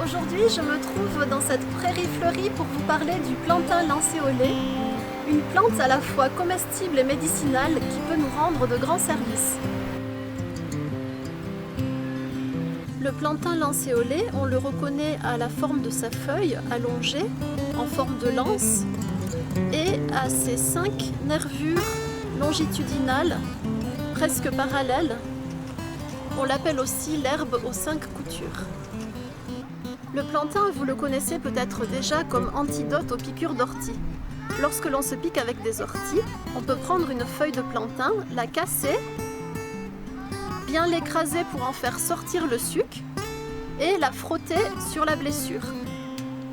Aujourd'hui, je me trouve dans cette prairie fleurie pour vous parler du plantain lancéolé, une plante à la fois comestible et médicinale qui peut nous rendre de grands services. Le plantain lancéolé, on le reconnaît à la forme de sa feuille allongée, en forme de lance, et à ses 5 nervures longitudinales, presque parallèles. On l'appelle aussi l'herbe aux 5 coutures. Le plantain, vous le connaissez peut-être déjà comme antidote aux piqûres d'ortie. Lorsque l'on se pique avec des orties, on peut prendre une feuille de plantain, la casser, bien l'écraser pour en faire sortir le suc et la frotter sur la blessure.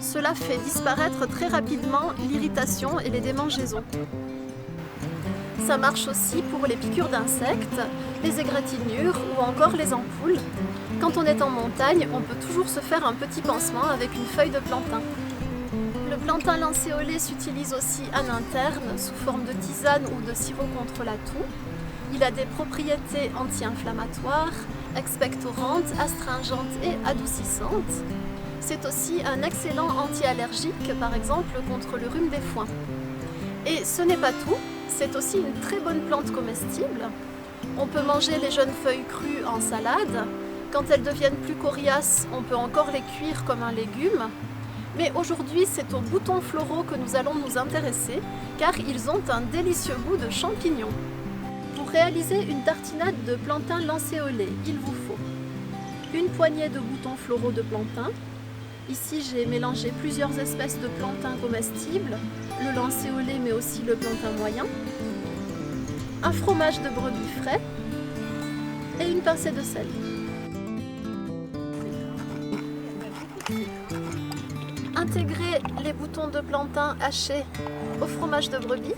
Cela fait disparaître très rapidement l'irritation et les démangeaisons. Ça marche aussi pour les piqûres d'insectes, les égratignures ou encore les ampoules. Quand on est en montagne, on peut toujours se faire un petit pansement avec une feuille de plantain. Le plantain lancéolé s'utilise aussi en interne sous forme de tisane ou de sirop contre la toux. Il a des propriétés anti-inflammatoires, expectorantes, astringentes et adoucissantes. C'est aussi un excellent anti-allergique, par exemple contre le rhume des foins. Et ce n'est pas tout, c'est aussi une très bonne plante comestible. On peut manger les jeunes feuilles crues en salade. Quand elles deviennent plus coriaces, on peut encore les cuire comme un légume. Mais aujourd'hui, c'est aux boutons floraux que nous allons nous intéresser, car ils ont un délicieux goût de champignon. Pour réaliser une tartinade de plantain lancéolé, il vous faut une poignée de boutons floraux de plantain. Ici, j'ai mélangé plusieurs espèces de plantain comestibles, le lancéolé mais aussi le plantain moyen, un fromage de brebis frais et une pincée de sel. Intégrez les boutons de plantain hachés au fromage de brebis.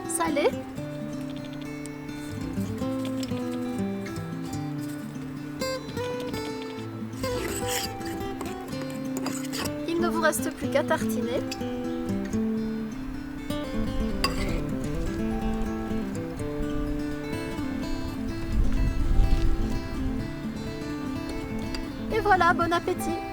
Salez. Il ne vous reste plus qu'à tartiner. Et voilà, bon appétit!